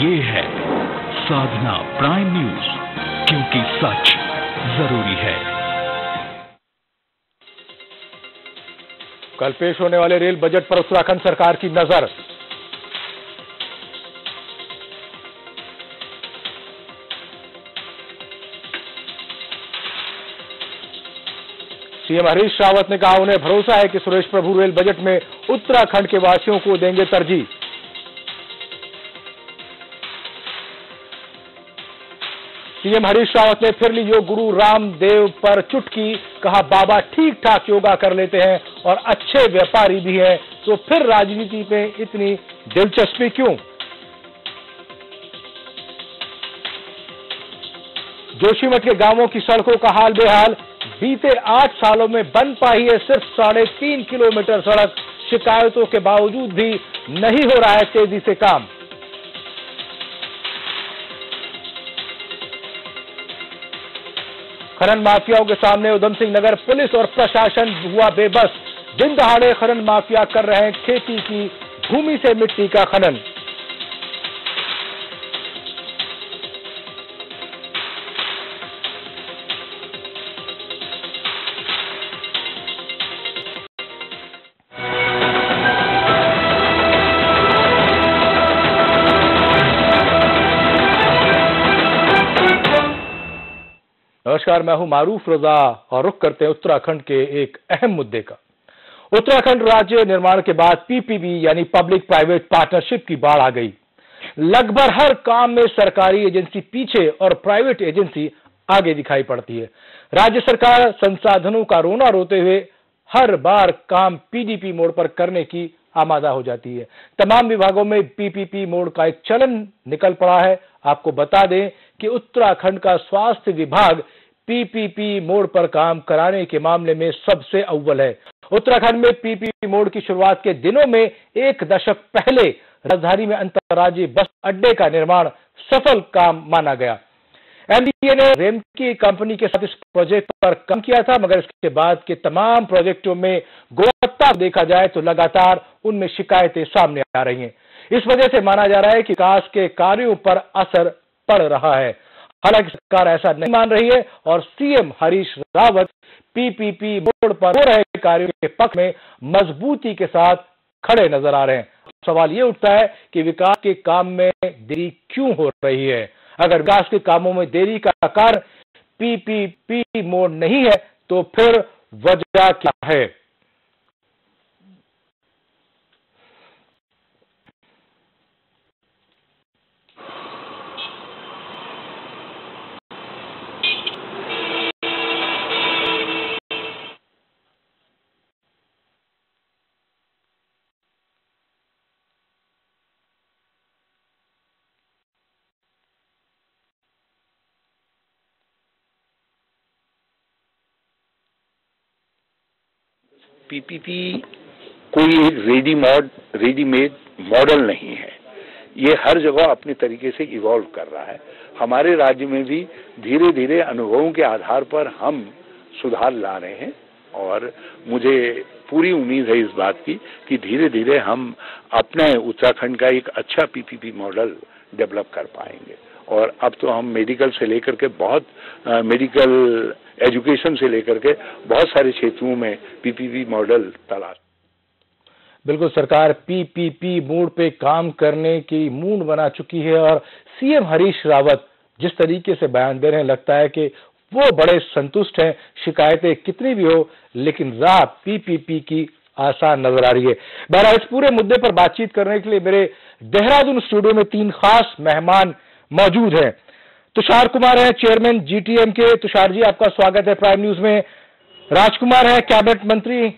ये है साधना prime news, क्योंकि सच जरूरी है। कल पेश होने वाले रेल बजट पर उत्तराखंड सरकार की नजर। सीएम हरीश रावत ने कहा उन्हें भरोसा है कि सुरेश प्रभु रेल बजट में उत्तराखंड के वासियों को देंगे तरजीह। सीएम हरीश रावत ने फिर ली योग गुरु रामदेव पर चुटकी, कहा बाबा ठीक ठाक योगा कर लेते हैं और अच्छे व्यापारी भी हैं, तो फिर राजनीति में इतनी दिलचस्पी क्यों। जोशीमठ के गांवों की सड़कों का हाल बेहाल, बीते 8 सालों में बन पाई है सिर्फ 3.5 किलोमीटर सड़क, शिकायतों के बावजूद भी नहीं हो रहा है तेजी से काम। खनन माफियाओं के सामने उधम सिंह नगर पुलिस और प्रशासन हुआ बेबस, दिन दहाड़े खनन माफिया कर रहे हैं खेती की भूमि से मिट्टी का खनन। नमस्कार, मैं हूं मारूफ रजा और रुख करते हैं उत्तराखंड के एक अहम मुद्दे का। उत्तराखंड राज्य निर्माण के बाद पीपीपी यानी पब्लिक प्राइवेट पार्टनरशिप की बाढ़ आ गई। लगभग हर काम में सरकारी एजेंसी पीछे और प्राइवेट एजेंसी आगे दिखाई पड़ती है। राज्य सरकार संसाधनों का रोना रोते हुए हर बार काम पीडीपी मोड पर करने की आमादा हो जाती है। तमाम विभागों में पीपीपी मोड का एक चलन निकल पड़ा है। आपको बता दें कि उत्तराखंड का स्वास्थ्य विभाग पीपीपी मोड पर काम कराने के मामले में सबसे अव्वल है। उत्तराखंड में पीपीपी मोड की शुरुआत के दिनों में 1 दशक पहले राजधानी में अंतर्राज्यीय बस अड्डे का निर्माण सफल काम माना गया। एमडीए ने रेमकी कंपनी के साथ इस प्रोजेक्ट पर काम किया था, मगर इसके बाद के तमाम प्रोजेक्टों में गुणवत्ता देखा जाए तो लगातार उनमें शिकायतें सामने आ रही हैं। इस वजह से माना जा रहा है कि विकास के कार्यों पर असर पड़ रहा है। हालांकि सरकार ऐसा नहीं मान रही है और CM Harish Rawat PPP board पर हो रहे कार्यों के पक्ष में मजबूती के साथ खड़े नजर आ रहे हैं। सवाल ये उठता है कि विकास के काम में देरी क्यों हो रही है। अगर विकास के कामों में देरी का कारण पीपीपी मोड नहीं है तो फिर वजह क्या है। पीपीपी कोई एक रेडीमेड मॉडल नहीं है। ये हर जगह अपने तरीके से इवॉल्व कर रहा है। हमारे राज्य में भी धीरे धीरे अनुभवों के आधार पर हम सुधार ला रहे हैं और मुझे पूरी उम्मीद है इस बात की कि धीरे धीरे हम अपने उत्तराखंड का एक अच्छा पीपीपी मॉडल डेवलप कर पाएंगे। और अब तो हम मेडिकल से लेकर के मेडिकल एजुकेशन से लेकर के बहुत सारे क्षेत्रों में पीपीपी मॉडल तलाश। बिल्कुल, सरकार पीपीपी मोड पे काम करने की मूड बना चुकी है और सीएम हरीश रावत जिस तरीके से बयान दे रहे हैं, लगता है कि वो बड़े संतुष्ट हैं। शिकायतें कितनी भी हो, लेकिन राह पीपीपी की आसान नजर आ रही है। बहरहाल इस पूरे मुद्दे पर बातचीत करने के लिए मेरे देहरादून स्टूडियो में 3 खास मेहमान मौजूद हैं। तुषार कुमार है, चेयरमैन जीटीएम के। तुषार जी, आपका स्वागत है प्राइम न्यूज में। राजकुमार है, कैबिनेट मंत्री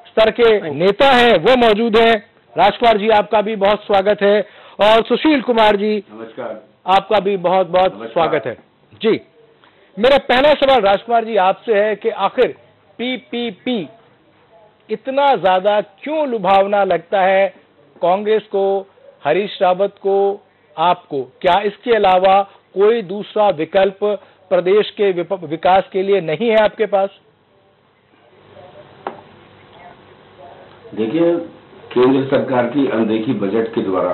स्तर के नेता हैं, वो मौजूद हैं। राजकुमार जी, आपका भी बहुत स्वागत है। और सुशील कुमार जी, नमस्कार, आपका भी बहुत बहुत स्वागत है जी। मेरा पहला सवाल राजकुमार जी आपसे है कि आखिर पीपीपी इतना ज्यादा क्यों लुभावना लगता है कांग्रेस को, हरीश रावत को, आपको? क्या इसके अलावा कोई दूसरा विकल्प प्रदेश के विकास के लिए नहीं है आपके पास? देखिए, केंद्र सरकार की अनदेखी बजट के द्वारा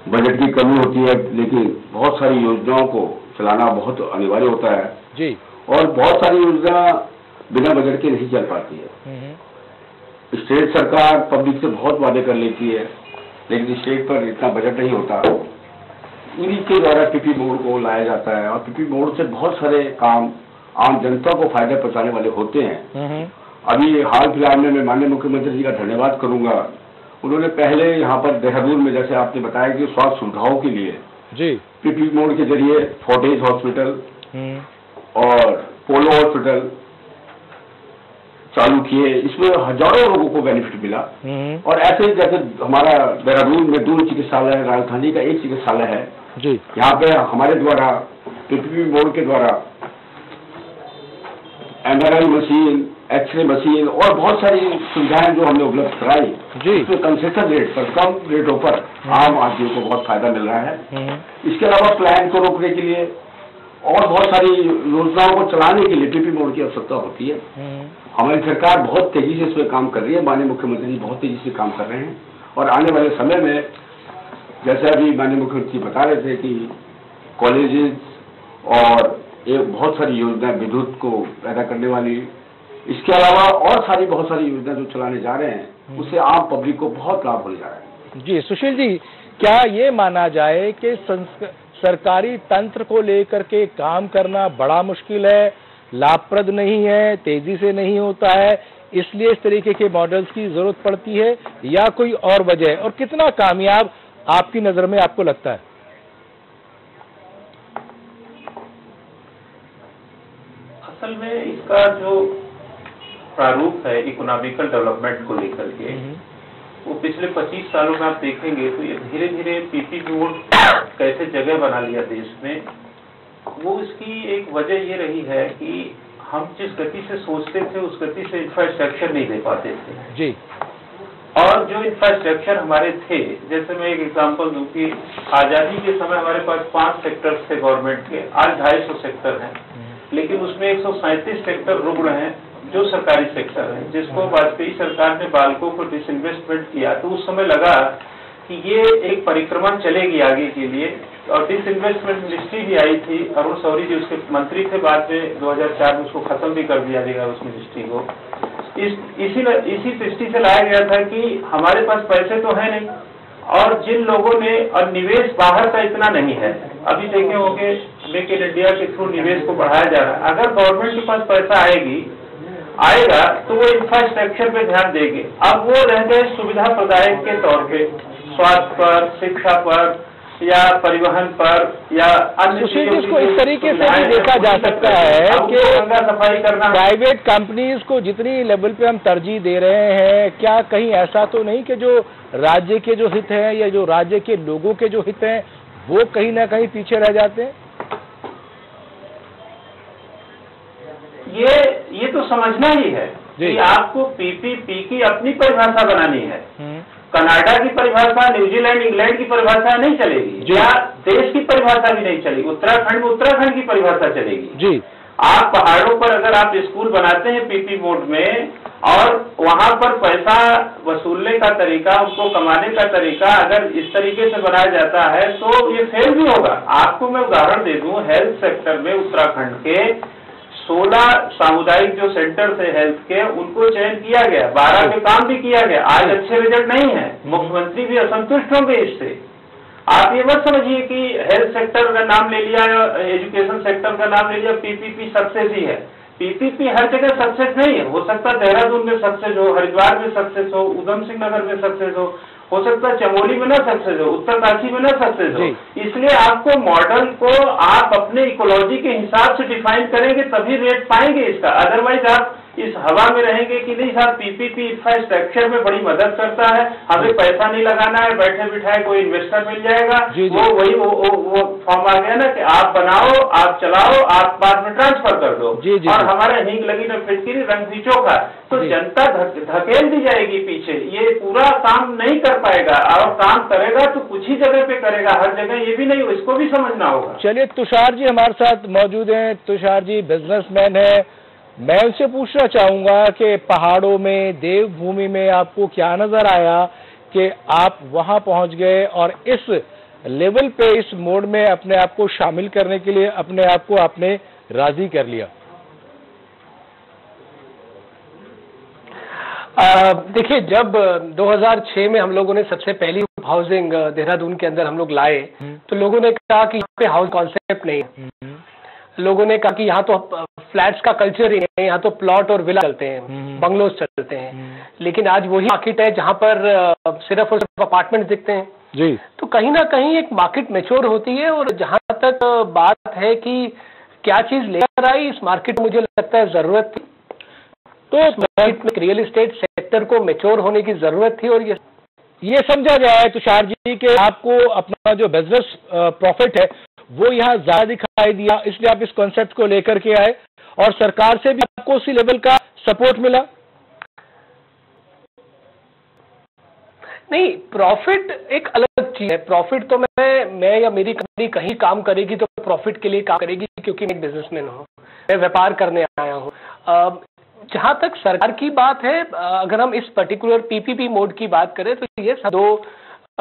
बजट की कमी होती है, लेकिन बहुत सारी योजनाओं को चलाना बहुत अनिवार्य होता है जी। और बहुत सारी योजना बिना बजट के नहीं चल पाती है। स्टेट सरकार पब्लिक से बहुत वादे कर लेती है, लेकिन स्टेट पर इतना बजट नहीं होता। इन्हीं के द्वारा पीपी मोड को लाया जाता है और पीपी मोड से बहुत सारे काम आम जनता को फायदा पहुंचाने वाले होते हैं। अभी हाल फिलहाल में मैं माननीय मुख्यमंत्री जी का धन्यवाद करूंगा। उन्होंने पहले यहाँ पर देहरादून में, जैसे आपने बताया कि स्वास्थ्य सुविधाओं के लिए जी पीपी मोड के जरिए फोर्टेज हॉस्पिटल और पोलो हॉस्पिटल चालू किए। इसमें हजारों लोगों को बेनिफिट मिला। और ऐसे जैसे हमारा देहरादून में 2 चिकित्सालय, राजधानी का 1 चिकित्सालय है जी। यहाँ पे हमारे द्वारा पीपीपी मोड के द्वारा MRI मशीन, एक्सरे मशीन और बहुत सारी सुविधाएं जो हमने उपलब्ध कराई जी, उसमें कंसेशन रेट पर, कम रेटों पर आम आदमी को बहुत फायदा मिल रहा है। इसके अलावा प्लान को रोकने के लिए और बहुत सारी योजनाओं को चलाने के लिए पीपी मोड की आवश्यकता होती है। हमारी सरकार बहुत तेजी से इसमें काम कर रही है। माननीय मुख्यमंत्री जी बहुत तेजी से काम कर रहे हैं और आने वाले समय में, जैसे अभी माननीय मुख्यमंत्री बता रहे थे कि कॉलेजेस और एक बहुत सारी योजनाएं विद्युत को पैदा करने वाली, इसके अलावा और बहुत सारी योजनाएं जो चलाने जा रहे हैं, उससे आम पब्लिक को बहुत लाभ होने जा रहा है। जी सुशील जी, क्या ये माना जाए कि सरकारी तंत्र को लेकर के काम करना बड़ा मुश्किल है, लाभप्रद नहीं है, तेजी से नहीं होता है, इसलिए इस तरीके के मॉडल्स की जरूरत पड़ती है, या कोई और वजह है? और कितना कामयाब आपकी नजर में आपको लगता है? असल में इसका जो प्रारूप है इकोनॉमिकल डेवलपमेंट को लेकर के, वो पिछले 25 सालों में आप देखेंगे तो ये धीरे धीरे पीपी मोड कैसे जगह बना लिया देश में। वो इसकी एक वजह ये रही है कि हम जिस गति से सोचते थे उस गति से इंफ्रास्ट्रक्चर नहीं दे पाते थे जी। और जो इंफ्रास्ट्रक्चर हमारे थे, जैसे मैं एक एग्जांपल दूं कि आजादी के समय हमारे पास 5 सेक्टर्स थे गवर्नमेंट के, आज 250 सेक्टर हैं, लेकिन उसमें 137 सेक्टर रुग्ण हैं जो सरकारी सेक्टर है, जिसको वाजपेयी सरकार ने बालकों को डिसइन्वेस्टमेंट किया तो उस समय लगा कि ये एक परिक्रमा चलेगी आगे के लिए। और डिसइन्वेस्टमेंट मिनिस्ट्री भी आई थी, अरुण शौरी जी उसके मंत्री थे, बाद में 2004 में उसको खत्म भी कर दिया गया उस मिनिस्ट्री को। इसी दृष्टि से लाया गया था कि हमारे पास पैसे तो है नहीं और जिन लोगों ने, और निवेश बाहर का इतना नहीं है, अभी देखे होंगे मेक इन इंडिया के थ्रू निवेश को बढ़ाया जा रहा है। अगर गवर्नमेंट के पास पैसा आएगा तो वो इंफ्रास्ट्रक्चर पे ध्यान देंगे। अब वो रह गए सुविधा प्रदायक के तौर पे, स्वास्थ्य पर, शिक्षा पर या परिवहन पर या अन्य चीजों को इस तरीके से भी देखा जा सकता है कि गंगा सफाई करना, प्राइवेट कंपनीज को जितनी लेवल पे हम तरजीह दे रहे हैं, क्या कहीं ऐसा तो नहीं कि जो राज्य के जो हित हैं या जो राज्य के लोगों के जो हित हैं वो कहीं ना कहीं पीछे रह जाते हैं? ये तो समझना ही है कि आपको पीपीपी की अपनी परिभाषा बनानी है। कनाडा की परिभाषा, न्यूजीलैंड, इंग्लैंड की परिभाषा नहीं चलेगी, या देश की परिभाषा भी नहीं चलेगी। उत्तराखंड में उत्तराखंड की परिभाषा चलेगी जी। आप पहाड़ों पर अगर आप स्कूल बनाते हैं पीपी मोड में और वहां पर पैसा वसूलने का तरीका, उसको कमाने का तरीका अगर इस तरीके से बनाया जाता है तो ये फेल भी होगा। आपको मैं उदाहरण दे दूं, हेल्थ सेक्टर में उत्तराखंड के 16 सामुदायिक जो सेंटर थे हेल्थ के, उनको चयन किया गया, 12 पे काम भी किया गया, आज अच्छे रिजल्ट नहीं है, मुख्यमंत्री भी असंतुष्ट होंगे इससे। आप ये मत समझिए कि हेल्थ सेक्टर का नाम ले लिया, एजुकेशन सेक्टर का नाम ले लिया, पीपीपी सक्सेस ही है। पीपीपी हर जगह सक्सेस नहीं है। हो सकता है देहरादून में सक्सेस हो, हरिद्वार में सक्सेस हो सिंह नगर में सक्सेस हो सकता है चमोली में ना सक्सेस हो, उत्तरकाशी में ना सक्सेस हो। इसलिए आपको मॉडल को आप अपने इकोलॉजी के हिसाब से डिफाइन करेंगे तभी रेट पाएंगे इसका। अदरवाइज आप इस हवा में रहेंगे कि नहीं साहब पीपीपी इंफ्रास्ट्रक्चर में बड़ी मदद करता है, हमें पैसा नहीं लगाना है, बैठे बिठाए कोई इन्वेस्टर मिल जाएगा। वो फॉर्म आ गया ना कि आप बनाओ, आप चलाओ, आप बाद में ट्रांसफर कर दो और हमारा हींग लगी न फिटकिरी रंग भी चोखा, तो जनता धकेल दी जाएगी पीछे। ये पूरा काम नहीं कर पाएगा और काम करेगा तो कुछ ही जगह पे करेगा, हर जगह ये भी नहीं हो, इसको भी समझना होगा। चलिए तुषार जी हमारे साथ मौजूद हैं। तुषार जी बिजनेसमैन है, मैं उनसे पूछना चाहूंगा कि पहाड़ों में, देवभूमि में आपको क्या नजर आया कि आप वहां पहुंच गए और इस लेवल पे इस मोड में अपने आप को शामिल करने के लिए अपने आप को आपने राजी कर लिया? देखिए, जब 2006 में हम लोगों ने सबसे पहली हाउसिंग देहरादून के अंदर हम लोग लाए, तो लोगों ने कहा कि यहाँ पे हाउस कॉन्सेप्ट नहीं है। लोगों ने कहा कि यहाँ तो फ्लैट्स का कल्चर ही नहीं है, यहाँ तो प्लॉट और विला चलते हैं, बंगलोज चलते हैं। लेकिन आज वही मार्केट है जहाँ पर सिर्फ और सिर्फ अपार्टमेंट दिखते हैं जी। तो कहीं ना कहीं एक मार्केट मैच्योर होती है। और जहाँ तक बात है कि क्या चीज लेकर आई, इस मार्केट मुझे लगता है जरूरत थी। तो मार्केट में रियल एस्टेट सेक्टर को मैच्योर होने की जरूरत थी। और ये समझा गया है तुषार जी कि आपको अपना जो बिजनेस प्रॉफिट है वो यहाँ ज्यादा दिखाई दिया, इसलिए आप इस कॉन्सेप्ट को लेकर के आए और सरकार से भी आपको उसी लेवल का सपोर्ट मिला? नहीं, प्रॉफिट एक अलग चीज है। प्रॉफिट तो मैं या मेरी कंपनी कहीं काम करेगी तो प्रॉफिट के लिए काम करेगी, क्योंकि मैं एक बिजनेसमैन हूँ, मैं व्यापार करने आया हूँ। जहां तक सरकार की बात है, अगर हम इस पर्टिकुलर पीपीपी मोड की बात करें तो ये 2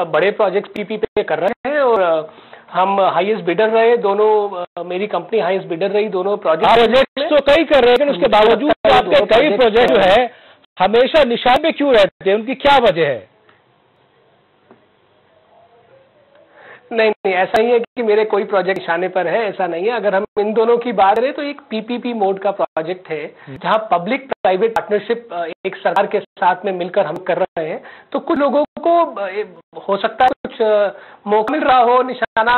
बड़े प्रोजेक्ट पीपीपी पे कर रहे हैं और हम हाईएस्ट बिडर रहे दोनों। मेरी कंपनी हाईएस्ट बिडर रही दोनों प्रोजेक्ट तो कई कर रहे हैं, लेकिन उसके बावजूद आपके कई प्रोजेक्ट जो है हमेशा निशान पे क्यों रहते हैं, उनकी क्या वजह है? नहीं, ऐसा नहीं है कि मेरे कोई प्रोजेक्ट निशाने पर है, ऐसा नहीं है। अगर हम इन दोनों की बात करें तो एक पीपीपी मोड का प्रोजेक्ट है जहां पब्लिक प्राइवेट पार्टनरशिप एक सरकार के साथ में मिलकर हम कर रहे हैं। तो कुछ लोगों को हो सकता है कुछ मौका मिल रहा हो निशाना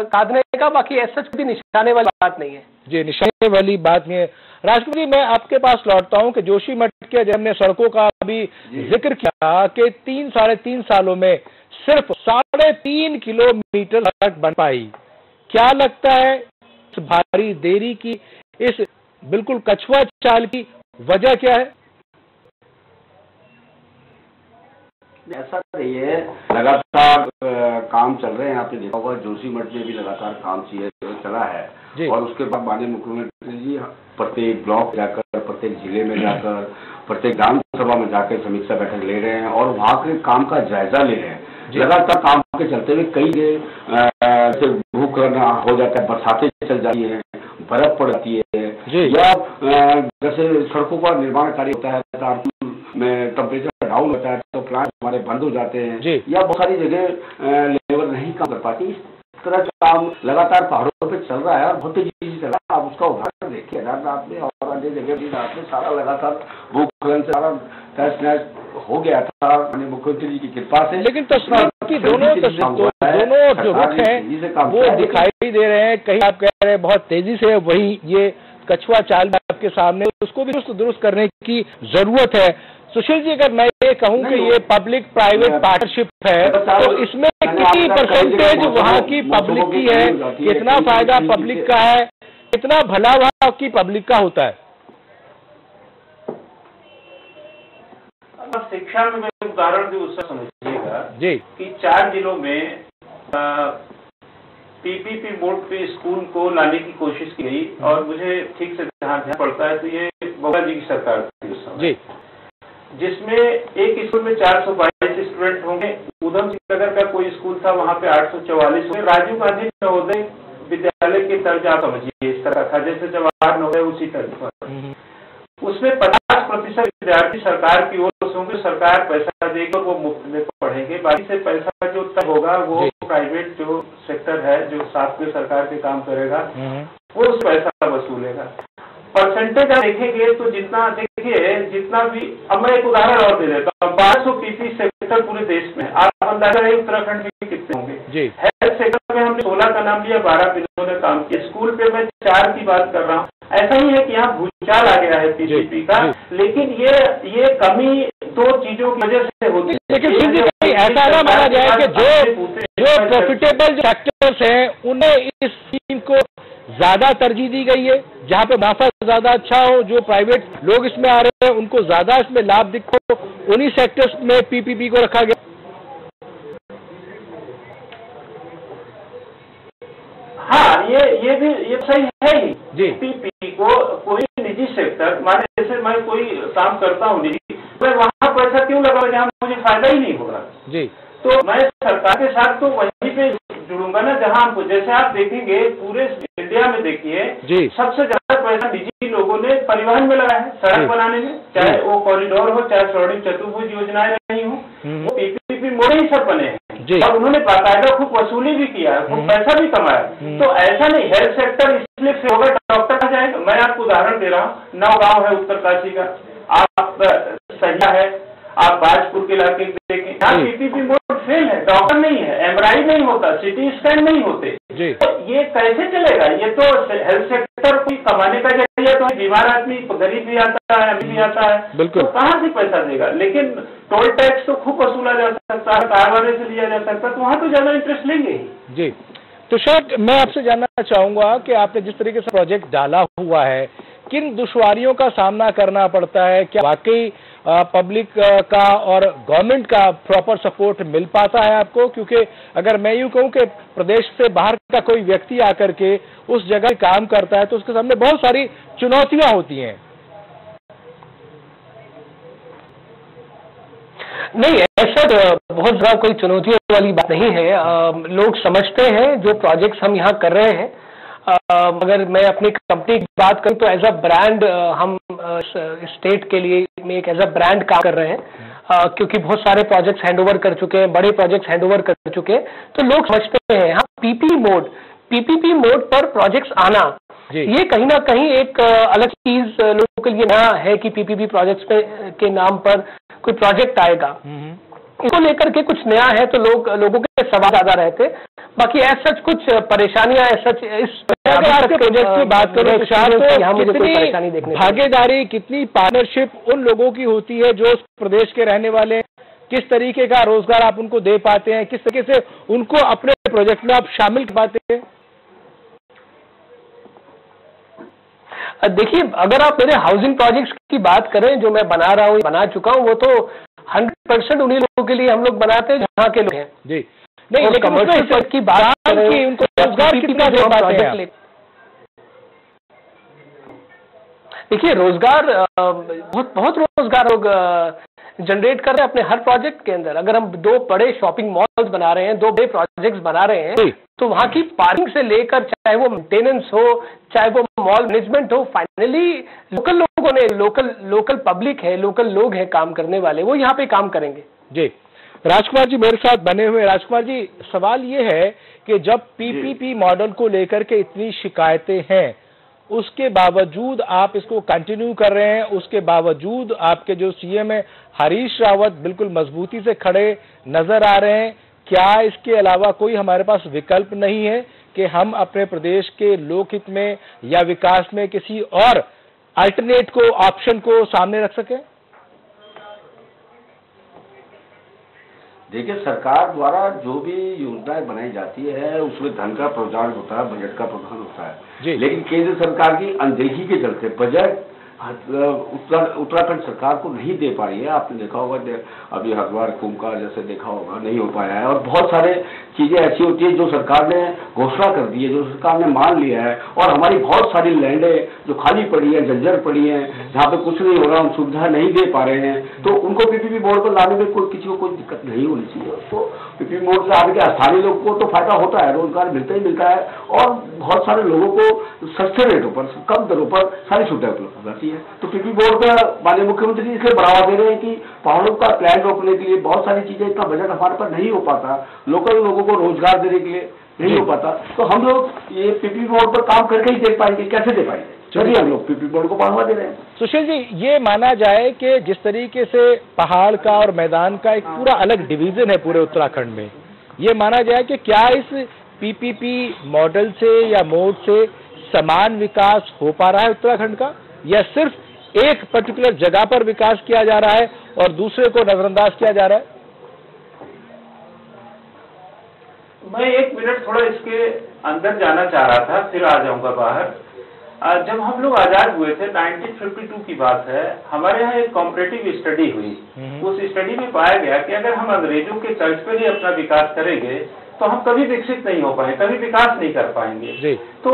साधने का, बाकी ऐसा भी निशाने वाली बात नहीं है। जी, निशाने वाली बात नहीं है। राष्ट्रपति, मैं आपके पास लौटता हूं कि जोशीमठ के जब हमने सड़कों का भी जिक्र किया कि 3-3.5 सालों में सिर्फ 3.5 किलोमीटर सड़क बन पाई। क्या लगता है इस भारी देरी की, इस बिल्कुल कछुआ चाल की वजह क्या है? ऐसा नहीं है, लगातार काम चल रहे हैं। आपने देखा होगा जोशीमठ में भी लगातार काम चला है और उसके बाद माननीय मुख्यमंत्री जी प्रत्येक ब्लॉक जाकर, प्रत्येक जिले में जाकर, प्रत्येक ग्राम सभा में जाकर समीक्षा बैठक ले रहे हैं और वहाँ के काम का जायजा ले रहे हैं। लगातार काम के चलते हुए कई भूस्खलन हो जाता है, बरसातें चल जाती है, बर्फ पड़ जाती है, या जैसे सड़कों का निर्माण कार्य होता है में टेम्परेचर डाउन होता है तो प्लांट हमारे बंद हो जाते हैं, या बहुत सारी जगह लेबर नहीं काम कर पाती। इस तरह का काम लगातार पहाड़ों पे चल रहा है और बहुत तेजी से चल रहा है। आप उसका उदाहरण देखिए, केदारनाथ में और अन्य जगह भी में सारा लगातार भूस्खलन से सारा तहस नहस हो गया था मुख्यमंत्री जी की कृपा से। लेकिन तस्वीर की दोनों जो रुख हैं वो दिखाई दे रहे हैं। कहीं आप कह रहे हैं बहुत तेजी से, वही ये कछुआ चाल आपके सामने, उसको भी दुरुस्त करने की जरूरत है। सुशील जी, अगर मैं ये कहूँ कि ये पब्लिक प्राइवेट पार्टनरशिप है तो इसमें कितनी परसेंटेज वहाँ की पब्लिक की है, कितना फायदा पब्लिक का है, कितना भला वहाँ की पब्लिक का होता है? शिक्षा में मैं उदाहरण दूं, उससे समझिएगा जी कि 4 जिलों में पीपीपी मोड पे स्कूल को लाने की कोशिश की गई और मुझे ठीक से ध्यान पड़ता है तो ये बबा जी की सरकार थी उस समय, जिसमें एक स्कूल में 422 स्टूडेंट होंगे। उधम सिंह नगर का कोई स्कूल था, वहाँ पे 844 होंगे। राजीव गांधी नवोदय विद्यालय के तर्ज आप समझिए इस तरह था जैसे जवाहर नवोदय उसी तर्ज पर। उसमें 50% विद्यार्थी सरकार की ओर से होंगे, सरकार पैसा देगी और वो मुफ्त में पढ़ेंगे। बाकी से पैसा जो तब होगा वो प्राइवेट जो सेक्टर है जो साथ में सरकार के काम करेगा वो उस पैसा वसूलेगा। परसेंटेज आप देखेंगे तो जितना भी, अब मैं एक उदाहरण और दे देता हूँ। 1200 पीपी सेक्टर पूरे देश में, आप अंदाजा है उत्तराखंड में कितने होंगे। हेल्थ सेक्टर में हमने 16 का नाम लिया, 12 जिलों ने काम किया। स्कूल पे मैं 4 की बात कर रहा हूँ। ऐसा ही है कि यहाँ भूचाल आ गया है पीपीपी का, लेकिन ये कमी 2 चीजों की वजह से होती है। लेकिन ऐसा ना माना जाए कि जो प्रॉफिटेबल सेक्टर्स हैं उन्हें इस स्कीम को ज्यादा तरजीह दी गई है, जहाँ पे मुनाफा ज्यादा अच्छा हो, जो प्राइवेट लोग इसमें आ रहे हैं उनको ज्यादा इसमें लाभ दिखो, उन्हीं सेक्टर्स में पीपीपी को रखा गया। हाँ, ये सही है ही। पीपीपी को कोई निजी सेक्टर, माने जैसे मैं कोई काम करता हूँ निजी, मैं वहाँ पैसा क्यों लगा जहाँ मुझे फायदा ही नहीं होगा जी, तो मैं सरकार के साथ तो वहीं पे जुड़ूंगा ना, जहाँ हमको, जैसे आप देखेंगे पूरे इंडिया में देखिए सबसे ज्यादा पैसा निजी लोगों ने परिवहन में लगा है, सड़क बनाने में, चाहे वो कॉरिडोर हो, चाहे स्वर्णिम चतुर्भुज योजनाएं नहीं हो, वो पीपीपी मोड ही सब बने हैं और उन्होंने बाकायदा खूब वसूली भी किया है, खूब पैसा भी कमाया। तो ऐसा नहीं हेल्थ सेक्टर इसलिए से होगा डॉक्टर आ जाएगा। मैं आपको उदाहरण दे रहा हूँ, नौगांव है उत्तरकाशी का, आप सहिया है, आप बाजपुर के इलाके देखें, यहाँ पीपीपी मोड फेल है, डॉक्टर नहीं है, एमआरआई नहीं होता, सीटी स्कैन नहीं होते, तो ये कैसे चलेगा? ये तो हेल्थ सेक्टर को कमाने का जरिया तो बीमार आदमी, गरीब भी आता है, अमीर भी आता है, तो कहाँ से पैसा देगा? लेकिन टोल टैक्स तो खूब वसूला जा सकता है, कारवाने से लिया जा सकता है, तो वहाँ तो ज्यादा इंटरेस्ट लेंगे जी। तो शायद मैं आपसे जानना चाहूंगा कि आपने जिस तरीके से प्रोजेक्ट डाला हुआ है, किन दुश्वारियों का सामना करना पड़ता है? क्या वाकई पब्लिक का और गवर्नमेंट का प्रॉपर सपोर्ट मिल पाता है आपको? क्योंकि अगर मैं यूं कहूं कि प्रदेश से बाहर का कोई व्यक्ति आकर के उस जगह काम करता है तो उसके सामने बहुत सारी चुनौतियां होती हैं। नहीं, ऐसा बहुत ज्यादा कोई चुनौतियों वाली बात नहीं है। लोग समझते हैं जो प्रोजेक्ट्स हम यहाँ कर रहे हैं। अगर मैं अपनी कंपनी की बात करूं तो एज अ ब्रांड हम स्टेट के लिए में एक एज अ ब्रांड काम कर रहे हैं, क्योंकि बहुत सारे प्रोजेक्ट्स हैंडओवर कर चुके हैं, बड़े प्रोजेक्ट्स हैंडओवर कर चुके हैं, तो लोग समझते हैं हाँ पीपीपी मोड पर प्रोजेक्ट्स आना ये कहीं ना कहीं एक अलग चीज लोगों के लिए नया है कि पीपीपी प्रोजेक्ट्स के नाम पर कोई प्रोजेक्ट आएगा। इसको लेकर के कुछ नया है तो लोगों के सवाल ज्यादा रहते। बाकी ऐसा सच कुछ परेशानियां सच इस प्रोजेक्ट की बात करें तो कितनी भागीदारी, कितनी पार्टनरशिप उन लोगों की होती है जो उस प्रदेश के रहने वाले, किस तरीके का रोजगार आप उनको दे पाते हैं, किस तरीके से उनको अपने प्रोजेक्ट में आप शामिल कर पाते हैं? देखिए, अगर आप मेरे हाउसिंग प्रोजेक्ट्स की बात करें जो मैं बना रहा हूँ, बना चुका हूँ, वो तो 100% उन्हीं लोगों के लिए हम लोग बनाते हैं जहाँ के लोग हैं जी। नहीं, लेकिन कमर्शियल की बात करें उनको रोजगार कितना दे पाते हैं? देखिए, रोजगार बहुत रोजगार लोग जनरेट कर रहे हैं अपने हर प्रोजेक्ट के अंदर। अगर हम 2 बड़े शॉपिंग मॉल्स बना रहे हैं, 2 बड़े प्रोजेक्ट्स बना रहे हैं, तो वहाँ की पार्किंग से लेकर चाहे वो मेंटेनेंस हो, चाहे वो मॉल मैनेजमेंट हो, फाइनली लोकल लोगों ने, लोकल पब्लिक है, लोकल लोग हैं काम करने वाले, वो यहाँ पे काम करेंगे जी। राजकुमार जी मेरे साथ बने हुए। राजकुमार जी, सवाल ये है कि जब पीपीपी मॉडल को लेकर के इतनी शिकायतें हैं, उसके बावजूद आप इसको कंटिन्यू कर रहे हैं, उसके बावजूद आपके जो सीएम है हरीश रावत बिल्कुल मजबूती से खड़े नजर आ रहे हैं, क्या इसके अलावा कोई हमारे पास विकल्प नहीं है कि हम अपने प्रदेश के लोकहित में या विकास में किसी और अल्टरनेट को, ऑप्शन को सामने रख सकें? देखिए, सरकार द्वारा जो भी योजनाएं बनाई जाती है उसमें धन का प्रावधान होता है, बजट का प्रावधान होता है, लेकिन केंद्र सरकार की अनदेखी के चलते बजट उत्तराखंड सरकार को नहीं दे पाई है। आपने देखा होगा अभी हरिद्वार कुंभ का जैसे देखा होगा, नहीं हो पाया है। और बहुत सारे चीजें ऐसी होती है जो सरकार ने घोषणा कर दी है, जो सरकार ने मान लिया है, और हमारी बहुत सारी लैंडें जो खाली पड़ी है, जर्जर पड़ी है, जहाँ पे कुछ नहीं हो रहा, हम सुविधा नहीं दे पा रहे हैं, तो उनको पीपीपी मोड पर लाने में किसी को कोई दिक्कत नहीं होनी चाहिए। तो पीपीपी मोड से आने के स्थानीय लोगों को तो फायदा होता है, रोजगार मिलता ही मिलता है, और बहुत सारे लोगों को सस्ते रेटों पर, कम दरों पर सारी सुविधाएं उपलब्ध हो जाती है। तो पीपीपी बोर्ड का माननीय मुख्यमंत्री इसलिए बढ़ावा दे रहे हैं कि पहाड़ों का प्लान रोकने के लिए बहुत सारी चीजें, इतना बजट हमारे पास नहीं हो पाता, लोकल लोगों को रोजगार देने के लिए नहीं हो पाता, तो हम लोग ये पीपीपी बोर्ड पर काम करके ही दे पाएंगे। कैसे दे पाएंगे? चलिए हम लोग पीपीपी बोर्ड को बढ़ावा दे रहे हैं। सुशील जी, ये माना जाए कि जिस तरीके से पहाड़ का और मैदान का एक पूरा अलग डिवीजन है पूरे उत्तराखंड में, ये माना जाए कि क्या इस पीपीपी मॉडल से या मोड से समान विकास हो पा रहा है उत्तराखंड का, या सिर्फ एक पर्टिकुलर जगह पर विकास किया जा रहा है और दूसरे को नजरअंदाज किया जा रहा है? मैं 1 मिनट थोड़ा इसके अंदर जाना चाह रहा था, फिर आ जाऊंगा बाहर। जब हम लोग आजाद हुए थे, 1952 की बात है, हमारे यहाँ एक कॉम्परेटिव स्टडी हुई। उस स्टडी में पाया गया कि अगर हम अंग्रेजों के तर्ज पर ही अपना विकास करेंगे तो हम कभी विकसित नहीं हो पाएंगे, कभी विकास नहीं कर पाएंगे। तो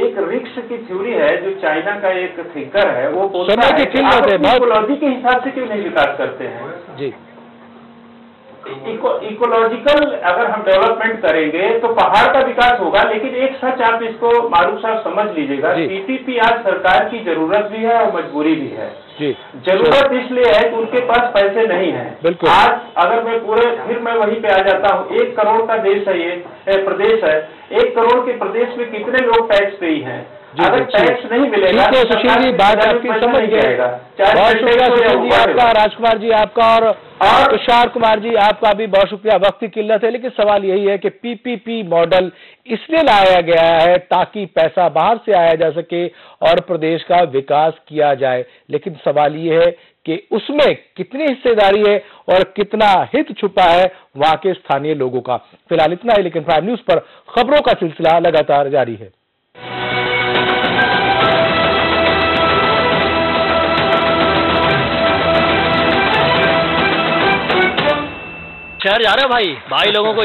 एक रिक्स की थ्योरी है जो चाइना का एक थिंकर है, वो बोलता है कि आप इकोलॉजी के हिसाब से क्यों नहीं विकास करते हैं जी। इकोलॉजिकल अगर हम डेवलपमेंट करेंगे तो पहाड़ का विकास होगा। लेकिन एक सच आप इसको मारूफ साहब समझ लीजिएगा, पीपीपी आज सरकार की जरूरत भी है और मजबूरी भी है। जरूरत इसलिए है कि उनके पास पैसे नहीं है। आज अगर मैं फिर मैं वहीं पे आ जाता हूँ, 1 करोड़ का देश है, ये प्रदेश है, 1 करोड़ के प्रदेश में कितने लोग टैक्स पेई हैं? अगर टैक्स नहीं मिलेगा तो सुशील जी बात आपकी समझ गए। बहुत शुक्रिया सुशील जी आपका, राजकुमार जी आपका और तुषार कुमार जी आपका भी बहुत शुक्रिया। वक्त की किल्लत है, लेकिन सवाल यही है कि पीपीपी मॉडल इसलिए लाया गया है ताकि पैसा बाहर से आया जा सके और प्रदेश का विकास किया जाए। लेकिन सवाल ये है कि उसमें कितनी हिस्सेदारी है और कितना हित छुपा है वहां के स्थानीय लोगों का। फिलहाल इतना है, लेकिन प्राइम न्यूज पर खबरों का सिलसिला लगातार जारी है। शहर जा रहे हो भाई लोगों को